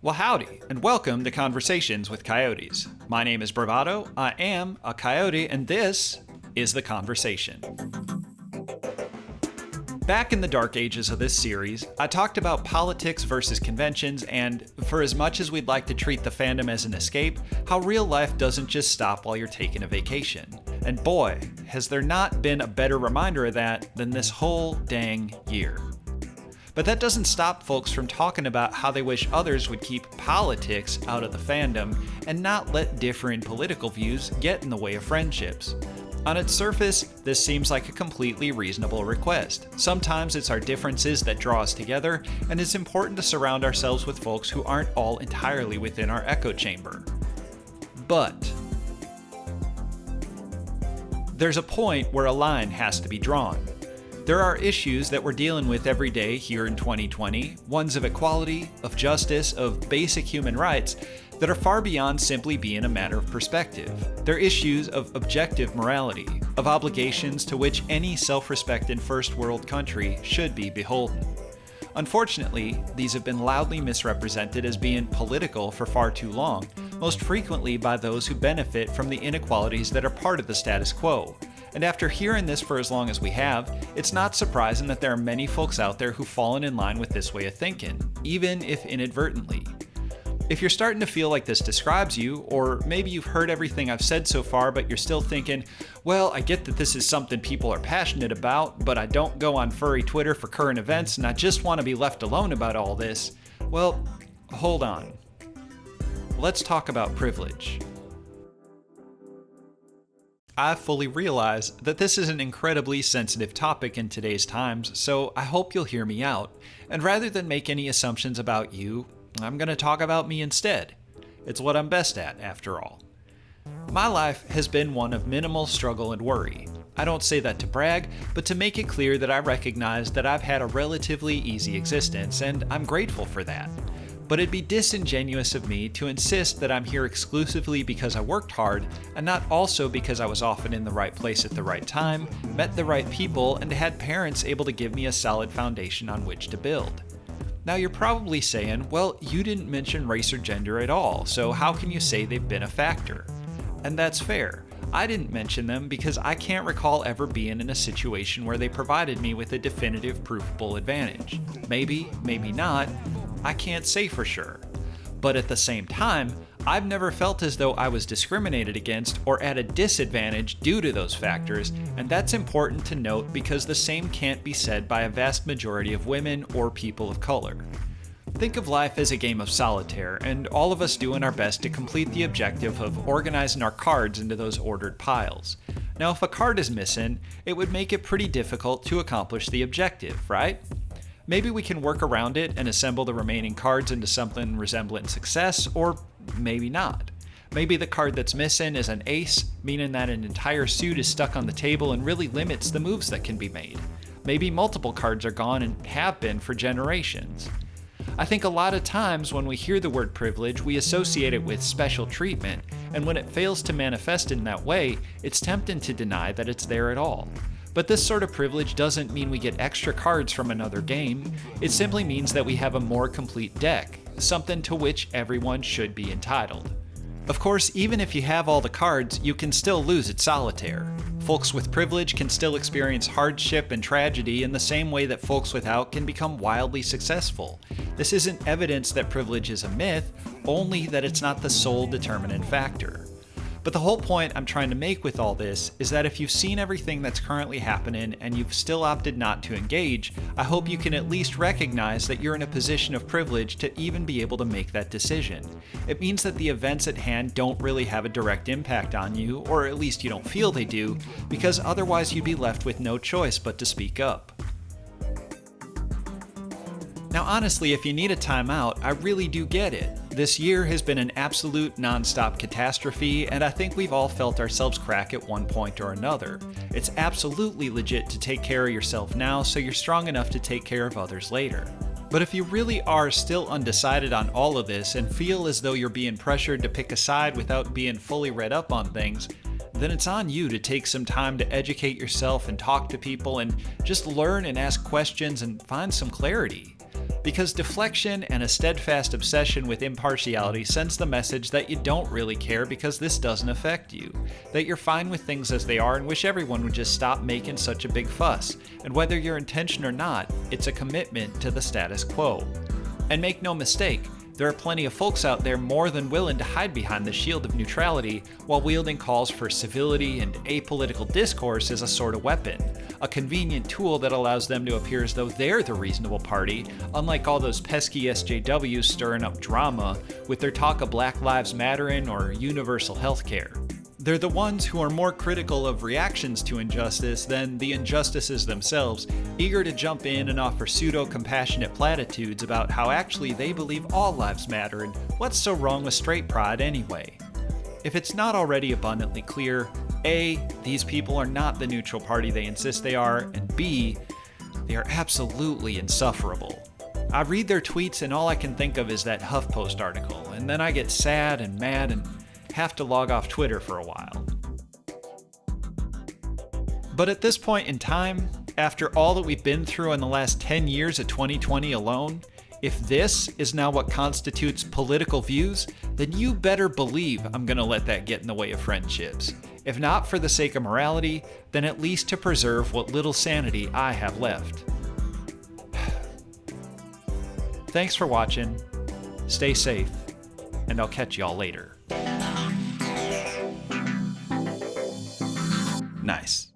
Well, howdy, and welcome to Conversations with Coyotes. My name is Bravado, I am a coyote, and this is The Conversation. Back in the dark ages of this series, I talked about politics versus conventions and, for as much as we'd like to treat the fandom as an escape, how real life doesn't just stop while you're taking a vacation. And boy, has there not been a better reminder of that than this whole dang year. But that doesn't stop folks from talking about how they wish others would keep politics out of the fandom and not let differing political views get in the way of friendships. On its surface, this seems like a completely reasonable request. Sometimes it's our differences that draw us together, and it's important to surround ourselves with folks who aren't all entirely within our echo chamber. But there's a point where a line has to be drawn. There are issues that we're dealing with every day here in 2020, ones of equality, of justice, of basic human rights, that are far beyond simply being a matter of perspective. They're issues of objective morality, of obligations to which any self-respecting first world country should be beholden. Unfortunately, these have been loudly misrepresented as being political for far too long, most frequently by those who benefit from the inequalities that are part of the status quo. And after hearing this for as long as we have, it's not surprising that there are many folks out there who've fallen in line with this way of thinking, even if inadvertently. If you're starting to feel like this describes you, or maybe you've heard everything I've said so far but you're still thinking, well, I get that this is something people are passionate about, but I don't go on furry Twitter for current events and I just want to be left alone about all this, well, hold on. Let's talk about privilege. I fully realize that this is an incredibly sensitive topic in today's times, so I hope you'll hear me out. And rather than make any assumptions about you, I'm going to talk about me instead. It's what I'm best at, after all. My life has been one of minimal struggle and worry. I don't say that to brag, but to make it clear that I recognize that I've had a relatively easy existence, and I'm grateful for that. But it'd be disingenuous of me to insist that I'm here exclusively because I worked hard, and not also because I was often in the right place at the right time, met the right people, and had parents able to give me a solid foundation on which to build. Now you're probably saying, well, you didn't mention race or gender at all, so how can you say they've been a factor? And that's fair. I didn't mention them because I can't recall ever being in a situation where they provided me with a definitive provable advantage. Maybe, maybe not. I can't say for sure. But at the same time, I've never felt as though I was discriminated against or at a disadvantage due to those factors, and that's important to note because the same can't be said by a vast majority of women or people of color. Think of life as a game of solitaire, and all of us doing our best to complete the objective of organizing our cards into those ordered piles. Now, if a card is missing, it would make it pretty difficult to accomplish the objective, right? Maybe we can work around it and assemble the remaining cards into something resembling success, or maybe not. Maybe the card that's missing is an ace, meaning that an entire suit is stuck on the table and really limits the moves that can be made. Maybe multiple cards are gone and have been for generations. I think a lot of times when we hear the word privilege, we associate it with special treatment, and when it fails to manifest in that way, it's tempting to deny that it's there at all. But this sort of privilege doesn't mean we get extra cards from another game. It simply means that we have a more complete deck, something to which everyone should be entitled. Of course, even if you have all the cards, you can still lose at solitaire. Folks with privilege can still experience hardship and tragedy in the same way that folks without can become wildly successful. This isn't evidence that privilege is a myth, only that it's not the sole determinant factor. But the whole point I'm trying to make with all this is that if you've seen everything that's currently happening and you've still opted not to engage, I hope you can at least recognize that you're in a position of privilege to even be able to make that decision. It means that the events at hand don't really have a direct impact on you, or at least you don't feel they do, because otherwise you'd be left with no choice but to speak up. Now honestly, if you need a timeout, I really do get it. This year has been an absolute non-stop catastrophe, and I think we've all felt ourselves crack at one point or another. It's absolutely legit to take care of yourself now so you're strong enough to take care of others later. But if you really are still undecided on all of this and feel as though you're being pressured to pick a side without being fully read up on things, then it's on you to take some time to educate yourself and talk to people and just learn and ask questions and find some clarity. Because deflection and a steadfast obsession with impartiality sends the message that you don't really care because this doesn't affect you, that you're fine with things as they are and wish everyone would just stop making such a big fuss, and whether your intention or not, it's a commitment to the status quo. And make no mistake, there are plenty of folks out there more than willing to hide behind the shield of neutrality while wielding calls for civility and apolitical discourse as a sort of weapon, a convenient tool that allows them to appear as though they're the reasonable party, unlike all those pesky SJWs stirring up drama with their talk of Black Lives Mattering or universal healthcare. They're the ones who are more critical of reactions to injustice than the injustices themselves, eager to jump in and offer pseudo-compassionate platitudes about how actually they believe all lives matter and what's so wrong with straight pride anyway. If it's not already abundantly clear, A, these people are not the neutral party they insist they are, and B, they are absolutely insufferable. I read their tweets and all I can think of is that HuffPost article, and then I get sad and mad and have to log off Twitter for a while. But at this point in time, after all that we've been through in the last 10 years of 2020 alone, if this is now what constitutes political views, then you better believe I'm gonna let that get in the way of friendships. If not for the sake of morality, then at least to preserve what little sanity I have left. Thanks for watching, stay safe, and I'll catch y'all later. Nice.